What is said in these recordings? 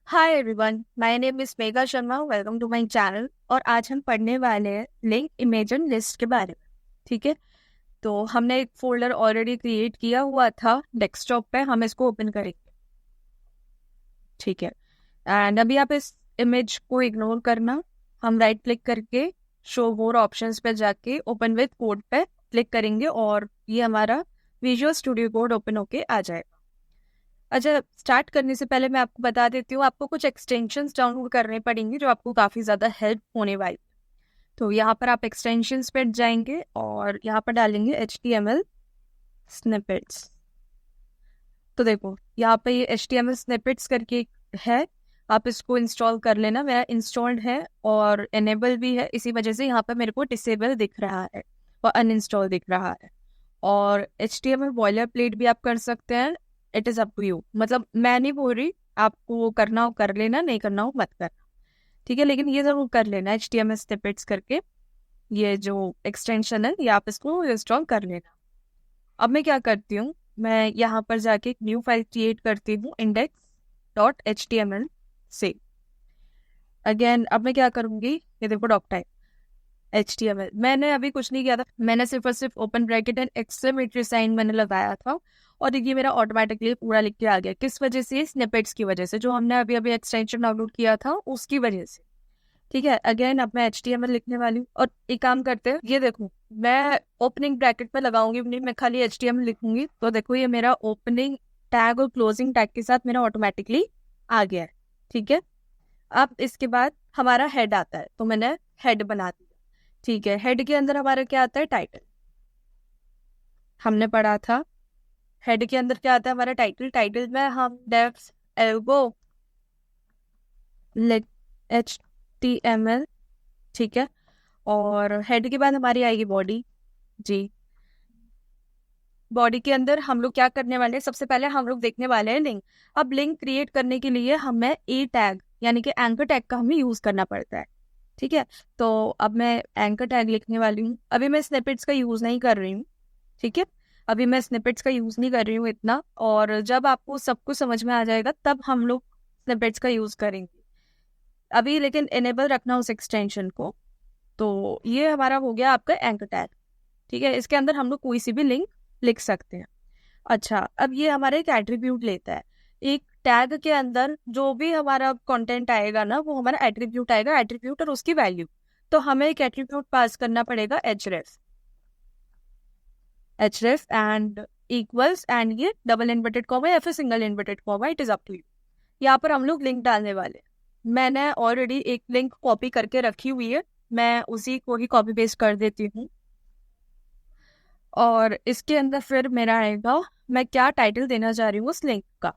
Hi everyone, my name is Mega Sharma. Welcome to my channel. और आज हम पढ़ने वाले हैं लिंक इमेजन लिस्ट के बारे में। ठीक है, तो हमने एक फोल्डर ऑलरेडी क्रिएट किया हुआ था डेस्कटॉप पे, हम इसको ओपन करेंगे। ठीक है, एंड अभी आप इस इमेज को इग्नोर करना। हम राइट क्लिक करके शो मोर ऑप्शंस पे जाके ओपन विद कोड पे क्लिक करेंगे और ये हमारा विजुअल स्टूडियो कोड ओपन होके आ जाएगा। अच्छा, स्टार्ट करने से पहले मैं आपको बता देती हूँ, आपको कुछ एक्सटेंशंस डाउनलोड करने पड़ेंगे जो आपको काफ़ी ज़्यादा हेल्प होने वाली। तो यहाँ पर आप एक्सटेंशंस पे जाएंगे और यहाँ पर डालेंगे HTML स्निपेट्स। तो देखो यहाँ पे ये HTML स्निपेट्स करके है, आप इसको इंस्टॉल कर लेना। मेरा इंस्टॉल्ड है और एनेबल भी है, इसी वजह से यहाँ पर मेरे को डिसेबल दिख रहा है और अनइंस्टॉल दिख रहा है। और HTML बॉयलर प्लेट भी आप कर सकते हैं, it is up to you. मतलब मैं नहीं बोल रही, आपको करना हो कर लेना, नहीं करना हो मत करना। ठीक है, लेकिन ये ज़रूर कर लेना HTML स्निपेट्स करके, ये जो एक्सटेंशन है ये आप इसको इंस्टॉल कर लेना। अब मैं क्या करती हूँ, मैं यहाँ पर जाके एक न्यू फाइल क्रिएट करती हूँ index.html से। अगेन अब मैं क्या करूँगी, ये देखो डॉक टाइप HTML। मैंने अभी कुछ नहीं किया था, मैंने सिर्फ और सिर्फ open bracket and exclamatory sign मैंने लगाया था और ये मेरा ऑटोमेटिकली पूरा लिख के आ गया। किस वजह से? स्निपेट्स की वजह से, जो हमने अभी अभी एक्सटेंशन डाउनलोड किया था उसकी वजह से। ठीक है, अगेन अब मैं HTML लिखने वाली हूँ और एक काम करते हैं, ये देखो मैं ओपनिंग ब्रैकेट में लगाऊंगी नहीं, मैं खाली HTML लिखूंगी। तो देखो ये मेरा ओपनिंग टैग और क्लोजिंग टैग के साथ मेरा ऑटोमेटिकली आ गया है। ठीक है, अब इसके बाद हमारा हेड आता है, तो मैंने हेड बना दिया। ठीक है, हेड के अंदर हमारा क्या आता है? टाइटल। हमने पढ़ा था हेड के अंदर क्या आता है हमारा? टाइटल। टाइटल में हम डेफ्स एल्गो HTML। ठीक है, और हेड के बाद हमारी आएगी बॉडी। जी, बॉडी के अंदर हम लोग क्या करने वाले हैं? सबसे पहले हम लोग देखने वाले हैं लिंक। अब लिंक क्रिएट करने के लिए हमें ए टैग यानी कि एंकर टैग का हमें यूज करना पड़ता है। ठीक है, तो अब मैं एंकर टैग लिखने वाली हूँ। अभी मैं स्निपेट्स का यूज नहीं कर रही हूँ। ठीक है, अभी मैं स्निपेट्स का यूज नहीं कर रही हूँ इतना, और जब आपको सब कुछ समझ में आ जाएगा तब हम लोग स्निपेट्स का यूज करेंगे। अभी लेकिन इनेबल रखना उस एक्सटेंशन को। तो ये हमारा हो गया आपका एंकर टैग। ठीक है, इसके अंदर हम लोग कोई सी भी लिंक लिख सकते हैं। अच्छा, अब ये हमारा एक एट्रीब्यूट लेता है। एक टैग के अंदर जो भी हमारा कंटेंट आएगा ना, वो हमारा एट्रीब्यूट आएगा, एट्रीब्यूट और उसकी वैल्यू। तो हमें एक एट्रीब्यूट पास करना पड़ेगा href एंड इक्वल्स, एंड ये डबल इन्वर्टेड कॉमा या फिर single inverted comma, it is up to you. यहाँ पर हम लोग लिंक डालने वाले हैं। मैंने ऑलरेडी एक लिंक कॉपी करके रखी हुई है, मैं उसी को ही कॉपी पेस्ट कर देती हूँ। और इसके अंदर फिर मेरा आएगा, मैं क्या टाइटल देना चाह रही हूँ उस लिंक का।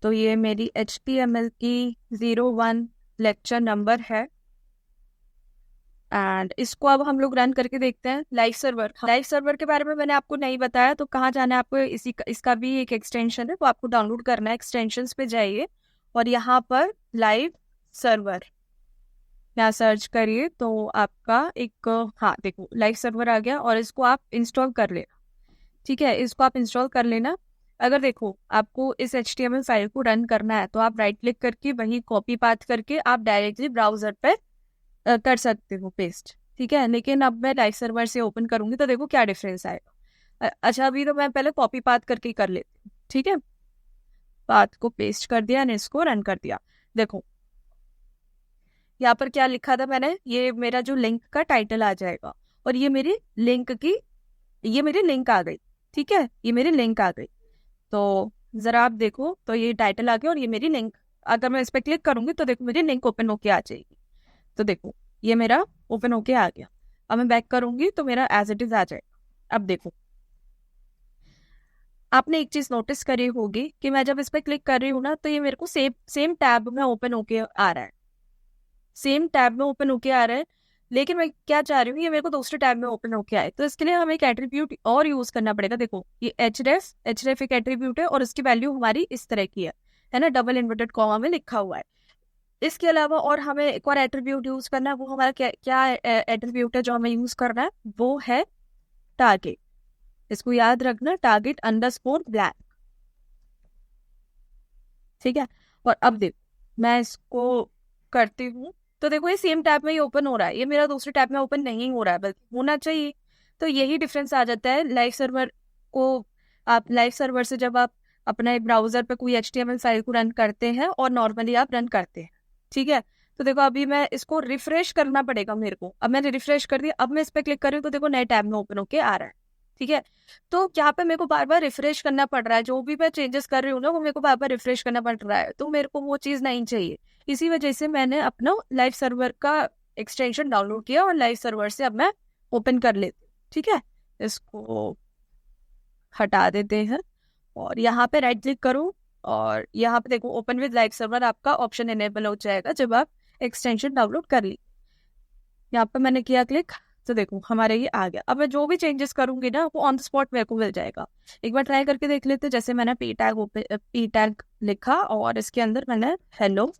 तो ये मेरी HTML की 01 लेक्चर नंबर है, एंड इसको अब हम लोग रन करके देखते हैं। लाइव सर्वर, लाइव सर्वर के बारे में मैंने आपको नहीं बताया, तो कहाँ जाना है आपको? इसका भी एक एक्सटेंशन है, वो आपको डाउनलोड करना है। एक्सटेंशंस पे जाइए और यहाँ पर लाइव सर्वर यहाँ सर्च करिए तो आपका एक, हाँ देखो लाइव सर्वर आ गया, और इसको आप इंस्टॉल कर लेना। ठीक है, इसको आप इंस्टॉल कर लेना। अगर देखो आपको इस HTML फाइल को रन करना है तो आप राइट क्लिक करके वही कॉपी पाथ करके आप डायरेक्टली ब्राउजर पे कर सकते हो पेस्ट। ठीक है, लेकिन अब मैं लाइव सर्वर से ओपन करूंगी तो देखो क्या डिफरेंस आएगा। अच्छा, अभी तो मैं पहले कॉपी पाथ करके कर लेती हूँ। ठीक है, पाथ को पेस्ट कर दिया और इसको रन कर दिया। देखो यहाँ पर क्या लिखा था मैंने, ये मेरा जो लिंक का टाइटल आ जाएगा, और ये मेरी लिंक आ गई। ठीक है, ये मेरी लिंक आ गई। तो जरा आप देखो, तो ये टाइटल आ गया और ये मेरी लिंक। अगर मैं इस पर क्लिक करूंगी तो देखो मेरी लिंक ओपन होके आ जाएगी। तो देखो ये मेरा ओपन होके आ गया। अब मैं बैक करूंगी तो मेरा एज इट इज आ जाएगा। अब देखो आपने एक चीज नोटिस करी होगी कि मैं जब इस पर क्लिक कर रही हूँ ना, तो ये मेरे को सेम सेम टैब में ओपन होके आ रहा है, सेम टैब में ओपन होके आ रहा है। लेकिन मैं क्या चाह रही हूँ, ये मेरे को दूसरे टैब में ओपन होके आए, तो इसके लिए हमें एक एट्रीब्यूट और यूज करना पड़ेगा। देखो ये href एक एट्रीब्यूट है और इसकी वैल्यू हमारी इस तरह की है ना, डबल इन्वर्टेड कॉमा में लिखा हुआ है। इसके अलावा और हमें एक और एट्रीब्यूट यूज करना है। वो हमारा क्या क्या एट्रीब्यूट है जो हमें यूज करना है? वो है टारगेट। इसको याद रखना, टारगेट _ ब्लैंक। ठीक है, और अब देखो मैं इसको करती हूँ तो देखो ये सेम टैब में ही ओपन हो रहा है, ये मेरा दूसरे टैब में ओपन नहीं हो रहा है, बल्कि होना चाहिए। तो यही डिफरेंस आ जाता है लाइव सर्वर को। आप लाइव सर्वर से जब आप अपना एक ब्राउजर पे कोई HTML फाइल को रन करते हैं और नॉर्मली आप रन करते हैं, ठीक है। तो देखो अभी मैं इसको रिफ्रेश करना पड़ेगा मेरे को। अब मैंने रिफ्रेश कर दिया, अब मैं इस पर क्लिक कर रही हूँ तो देखो नए टैब में ओपन होके आ रहा है, ठीक है। तो यहाँ पे मेरे को बार बार रिफ्रेश करना पड़ रहा है, जो भी मैं चेंजेस कर रही हूँ ना वो मेरे को बार बार रिफ्रेश करना पड़ रहा है, तो मेरे को वो चीज़ नहीं चाहिए। इसी वजह से मैंने अपना लाइव सर्वर का एक्सटेंशन डाउनलोड किया और लाइव सर्वर से अब मैं ओपन कर लेती हूँ, ठीक है। इसको हटा देते हैं और यहाँ पे राइट क्लिक करूँ और यहाँ पे देखो ओपन विद लाइव सर्वर आपका ऑप्शन इनेबल हो जाएगा जब आप एक्सटेंशन डाउनलोड कर ली। यहाँ पे मैंने किया क्लिक तो देखो हमारे ये आ गया। अब मैं जो भी चेंजेस करूंगी ना वो ऑन द स्पॉट मेरे को मिल जाएगा। एक बार ट्राई करके देख लेते। जैसे मैंने पी टैग लिखा और इसके अंदर मैंने हेलो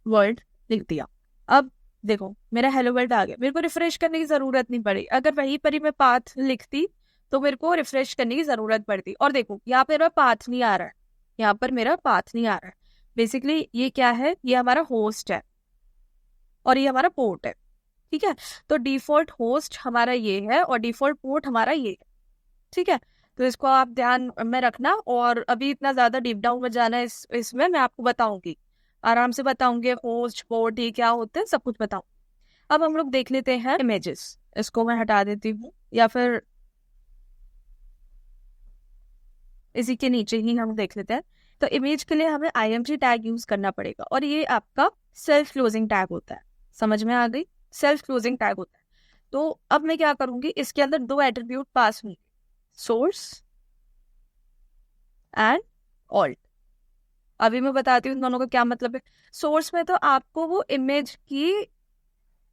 वर्ल्ड लिख दिया। अब देखो मेरा हेलो वर्ल्ड आ गया, मेरे को रिफ्रेश करने की जरूरत नहीं पड़ी। अगर वहीं पर ही मैं पाथ लिखती तो मेरे को रिफ्रेश करने की जरूरत पड़ती। और देखो यहाँ पे मेरा पाथ नहीं आ रहा है, यहाँ पर मेरा पाथ नहीं आ रहा है। बेसिकली ये क्या है, ये हमारा होस्ट है और ये हमारा पोर्ट है, ठीक है। तो डिफॉल्ट होस्ट हमारा ये है और डिफॉल्ट पोर्ट हमारा ये है, ठीक है। तो इसको आप ध्यान में रखना। और अभी इतना ज्यादा डीप डाउन में जाना है इसमें मैं आपको बताऊंगी, आराम से बताऊंगी होस्ट पोर्ट ये क्या होते हैं, सब कुछ बताऊं। अब हम लोग देख लेते हैं इमेजेस। इसको मैं हटा देती हूँ या फिर इसी के नीचे ही हम देख लेते हैं। तो इमेज के लिए हमें IMG टैग यूज करना पड़ेगा और ये आपका सेल्फ क्लोजिंग टैग होता है। समझ में आ गई, सेल्फ क्लोजिंग टैग होता है। तो अब मैं क्या करूंगी, इसके अंदर दो एट्रीब्यूट पास होंगे, सोर्स एंड ऑल्ट। अभी मैं बताती हूँ दोनों का क्या मतलब है। सोर्स में तो आपको वो इमेज की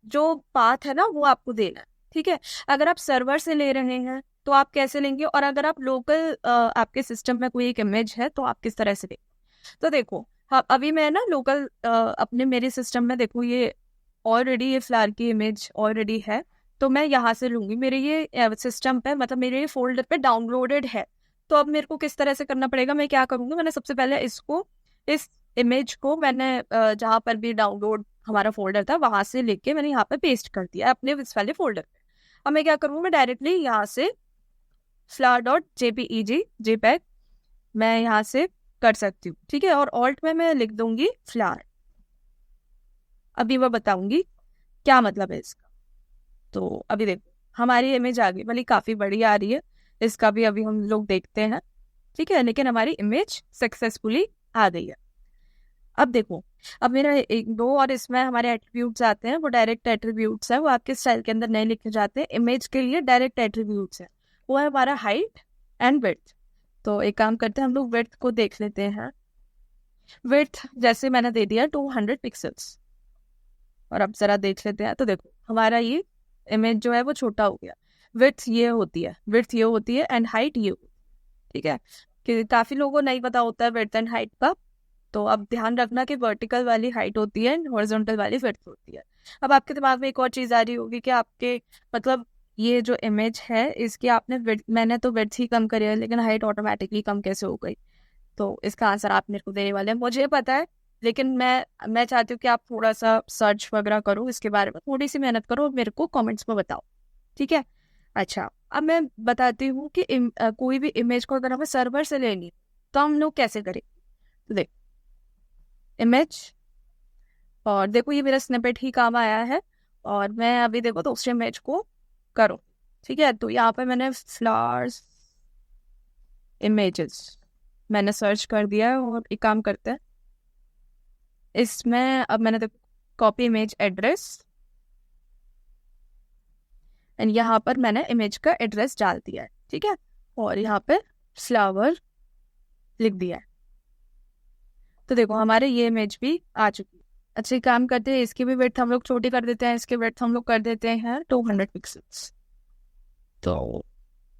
जो पाथ है ना वो आपको देना है, ठीक है। अगर आप सर्वर से ले रहे हैं तो आप कैसे लेंगे, और अगर आप लोकल आपके सिस्टम में कोई एक इमेज है तो आप किस तरह से लेंगे। तो देखो हाँ, अभी मैं ना लोकल अपने मेरे सिस्टम में देखो ये ऑलरेडी ये फ्लावर की इमेज ऑलरेडी है, तो मैं यहाँ से लूंगी। मेरे ये सिस्टम पे मतलब मेरे ये फोल्डर पे डाउनलोडेड है। तो अब मेरे को किस तरह से करना पड़ेगा, मैं क्या करूँगी, मैंने सबसे पहले इसको इस इमेज को मैंने जहाँ पर भी डाउनलोड हमारा फोल्डर था वहां से लेके मैंने यहाँ पे पेस्ट कर दिया अपने इस वाले फोल्डर पे। अब मैं क्या करूँगी, मैं डायरेक्टली यहाँ से flower.jpeg JPEG मैं यहाँ से कर सकती हूँ, ठीक है। और ऑल्ट में मैं लिख दूंगी फ्लावर। अभी मैं बताऊंगी क्या मतलब है इसका। तो अभी देखो हमारी इमेज आ गई, भले काफी बड़ी आ रही है, इसका भी अभी हम लोग देखते हैं, ठीक है। लेकिन हमारी इमेज सक्सेसफुली आ गई है। अब देखो अब मेरा एक दो और इसमें हमारे एट्रीब्यूट्स आते हैं, वो डायरेक्ट एट्रीब्यूट्स है, वो आपके स्टाइल के अंदर नहीं लिखे जाते हैं। इमेज के लिए डायरेक्ट एट्रीब्यूट्स है, वो है हमारा हाइट एंड विड्थ। तो एक काम करते हैं हम लोग विड्थ को देख लेते हैं। विड्थ जैसे मैंने दे दिया 200 पिक्सल्स। और अब जरा देख लेते हैं तो देखो हमारा ये इमेज जो है वो छोटा हो गया। विड्थ ये होती है, विड्थ ये होती है एंड हाइट ये होती है, ठीक है। कि काफी लोगों को नहीं पता होता है विड्थ एंड हाइट का। तो अब ध्यान रखना कि वर्टिकल वाली हाइट होती है एंड हॉरिजॉन्टल वाली विड्थ होती है। अब आपके दिमाग में एक और चीज आ रही होगी कि आपके मतलब ये जो इमेज है इसकी आपने मैंने तो विड्थ ही कम करी है लेकिन हाइट ऑटोमेटिकली कम कैसे हो गई। तो इसका आंसर आप मेरे को देने वाले हैं, मुझे पता है, लेकिन मैं चाहती हूँ कि आप थोड़ा सा सर्च वगैरह करो इसके बारे में, थोड़ी सी मेहनत करो और मेरे को कमेंट्स में बताओ, ठीक है। अच्छा अब मैं बताती हूँ कि कोई भी इमेज को अगर हमें सर्वर से लेनी है तो हम लोग कैसे करें। तो देखो इमेज, और देखो ये मेरा स्निपेट ही काम आया है और मैं अभी देखो दूसरे इमेज को करूँ, ठीक है। तो यहाँ पे मैंने फ्लावर्स इमेजेस मैंने सर्च कर दिया है और एक काम करते हैं इसमें। अब मैंने देखो कॉपी इमेज एड्रेस एंड यहाँ पर मैंने इमेज का एड्रेस डाल दिया है, ठीक है। और यहाँ पे फ्लावर लिख दिया है। तो देखो हमारे ये इमेज भी आ चुकी है। अच्छे काम करते हैं, इसकी भी विड्थ हम लोग छोटी कर देते हैं, इसके विड्थ हम लोग कर देते हैं 200 पिक्सल्स। तो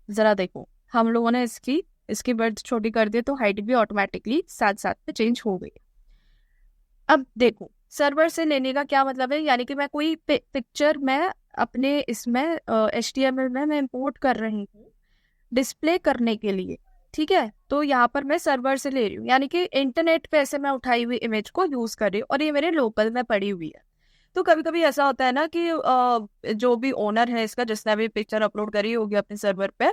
जरा देखो हम लोगों ने इसकी विड्थ छोटी कर दी तो हाइट भी ऑटोमेटिकली साथ साथ में चेंज हो गई। अब देखो सर्वर से लेने का क्या मतलब है, यानी कि मैं कोई पिक्चर मैं अपने इसमें HTML में मैं इंपोर्ट कर रही हूँ डिस्प्ले करने के लिए, ठीक है, तो यहाँ पर मैं सर्वर से ले रही हूँ, यानी कि इंटरनेट पे ऐसे मैं उठाई हुई इमेज को यूज कर रही हूँ और ये मेरे लोकल में पड़ी हुई है। तो कभी कभी ऐसा होता है ना कि जो भी ओनर है इसका, जिसने भी पिक्चर अपलोड करी होगी अपने सर्वर पे,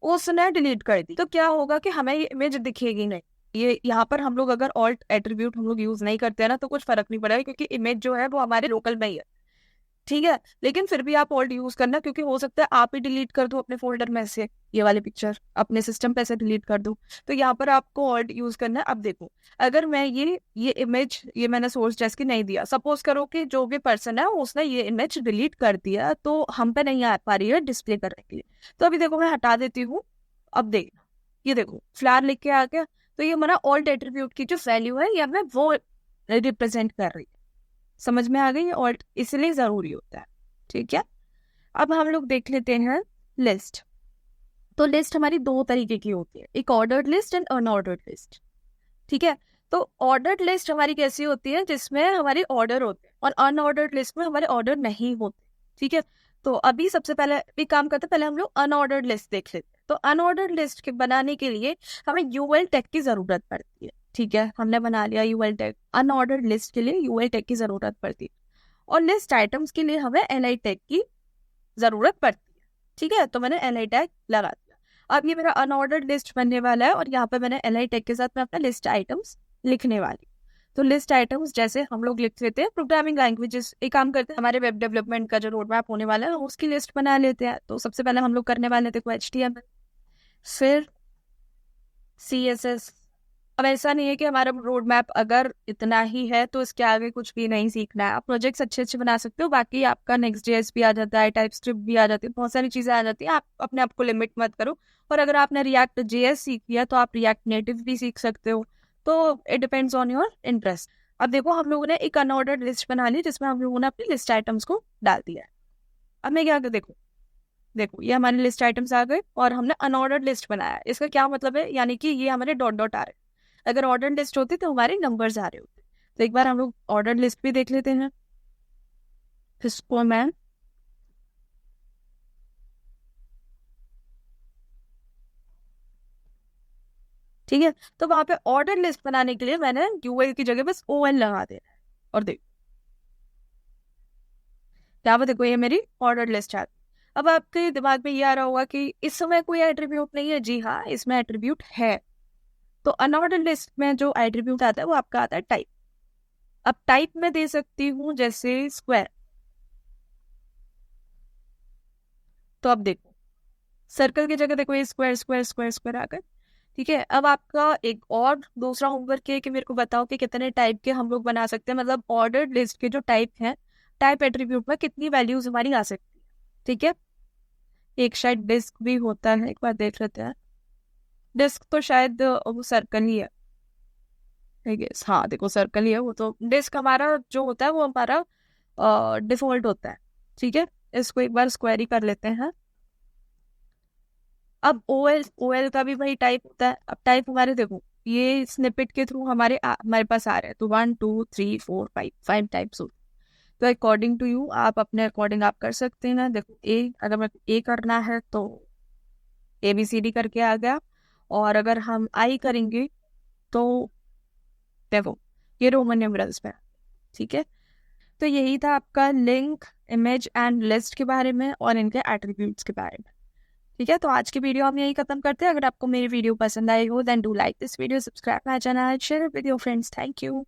उसने डिलीट कर दी, तो क्या होगा कि हमें ये इमेज दिखेगी नहीं। ये यहाँ पर हम लोग अगर ऑल्ट एट्रीब्यूट हम लोग यूज नहीं करते हैं ना, तो कुछ फर्क नहीं पड़ेगा, क्योंकि इमेज जो है वो हमारे लोकल में ही है। ठीक है, लेकिन फिर भी आप ऑल्ट यूज करना, क्योंकि हो सकता है आप ही डिलीट कर दो अपने फोल्डर में से ये वाली पिक्चर, अपने सिस्टम पे से डिलीट कर दो। तो यहाँ पर आपको ऑल्ट यूज करना है। अब देखो, अगर मैं ये इमेज, ये मैंने सोर्स जैसे कि नहीं दिया, सपोज करो कि जो भी पर्सन है उसने ये इमेज डिलीट कर दिया, तो हम पे नहीं आ पा रही है डिस्प्ले करने के लिए। तो अभी देखो मैं हटा देती हूँ। अब देखना, ये देखो फ्लावर लिख के आ गया। तो ये हमारा ऑल्ट एट्रीब्यूट की जो वैल्यू है, या मैं वो रिप्रेजेंट कर रही है। समझ में आ गई? ऑल्ट इसलिए जरूरी होता है। ठीक है, अब हम लोग देख लेते हैं लिस्ट। तो लिस्ट हमारी दो तरीके की होती है, एक ordered list and unordered list. ठीक है, तो ऑर्डर्ड लिस्ट हमारी कैसी होती है, जिसमें हमारे ऑर्डर होते हैं, और अनऑर्डर्ड लिस्ट में हमारे ऑर्डर नहीं होते। ठीक है, तो अभी सबसे पहले एक काम करते हैं, पहले हम लोग अनऑर्डर्ड लिस्ट देख लेते हैं। तो अनऑर्डर्ड लिस्ट के बनाने के लिए हमें यूएल टैग की जरूरत पड़ती है। ठीक है, हमने बना लिया यूएल टैग। अनऑर्डर्ड लिस्ट के लिए यूएल टैग की जरूरत पड़ती है, और लिस्ट आइटम्स के लिए हमें एलआई टैग की जरूरत पड़ती है। ठीक है, तो मैंने एलआई टैग लगा दिया। अब ये मेरा अनऑर्डर्ड लिस्ट बनने वाला है, और यहाँ पे मैंने एलआई टैग के साथ में अपना लिस्ट आइटम्स लिखने वाली। तो लिस्ट आइटम्स जैसे हम लोग लिख लेते हैं प्रोग्रामिंग लैंग्वेजेस, एक काम करते हैं, हमारे वेब डेवलपमेंट का जो रोड मैप होने वाला है उसकी लिस्ट बना लेते हैं। तो सबसे पहले हम लोग करने वाले थे HTML, फिर CSS। अब ऐसा नहीं है कि हमारा रोड मैप अगर इतना ही है तो इसके आगे कुछ भी नहीं सीखना है, आप प्रोजेक्ट्स अच्छे अच्छे बना सकते हो। बाकी आपका Next.js भी आ जाता है, टाइपस्क्रिप्ट भी आ जाती है, बहुत सारी चीजें आ जाती हैं। आप अपने आप को लिमिट मत करो। और अगर आपने React.js सीख लिया तो आप React Native भी सीख सकते हो। तो it depends on your interest. अब देखो, हम लोगों ने एक अनऑर्डर्ड लिस्ट बना ली, जिसमें हम लोगों ने अपनी लिस्ट आइटम्स को डाल दिया है। अब मैं क्या देखो, देखो ये हमारे लिस्ट आइटम्स आ गए, और हमने अनऑर्डर्ड लिस्ट बनाया। इसका क्या मतलब है, यानी कि ये हमारे डॉट डॉट आ रहे हैं। अगर ऑर्डर लिस्ट होती तो हमारे नंबर्स आ रहे होते। तो एक बार हम लोग ऑर्डर लिस्ट भी देख लेते हैं। इसको मैं ठीक है, तो वहां पे ऑर्डर लिस्ट बनाने के लिए मैंने यूएल की जगह बस OL लगा देना है, और देखो क्या देखो ये मेरी ऑर्डर लिस्ट आती। अब आपके दिमाग में ये आ रहा होगा कि इस समय कोई एट्रीब्यूट नहीं है। जी हाँ, इसमें एट्रीब्यूट है। तो अनऑर्डर लिस्ट में जो एट्रीब्यूट आता है वो आपका आता है टाइप। अब टाइप में दे सकती हूँ जैसे स्क्वायर। तो अब देखो सर्कल की जगह देखो ये स्क्वायर स्क्वायर स्क्वायर स्क्वायर आ गए। ठीक है, अब आपका एक और दूसरा होमवर्क है कि मेरे को बताओ कि कितने टाइप के हम लोग बना सकते हैं, मतलब ऑर्डर्ड लिस्ट के जो टाइप हैं, टाइप एट्रीब्यूट में कितनी वैल्यूज हमारी आ सकती है। ठीक है, एक शायद डिस्क भी होता है, एक बार देख लेते हैं। डिस्क तो शायद वो सर्कल ही है। ठीक है, हाँ देखो सर्कल ही है वो। तो डिस्क हमारा जो होता है वो हमारा डिफॉल्ट होता है। ठीक है, इसको एक बार स्क्वायर ही कर लेते हैं। अब ओएल का भी वही टाइप होता है। अब टाइप हमारे देखो ये स्निपेट के थ्रू हमारे पास आ रहे हैं। तो 1 2 3 4 5 टाइप्स होते हैं। तो अकॉर्डिंग टू यू, आप अपने अकॉर्डिंग आप कर सकते हैं ना। देखो अगर मैं ए करना है तो ABCD करके आ गया, और अगर हम आई करेंगे तो देखो ये रोमन न्यूमरल्स में। ठीक है, तो यही था आपका लिंक, इमेज एंड लिस्ट के बारे में, और इनके एट्रीब्यूट्स के बारे में। ठीक है, तो आज की वीडियो हम यही खत्म करते हैं। अगर आपको मेरी वीडियो पसंद आई हो, then do like this video, subscribe my channel, share with your friends. Thank you.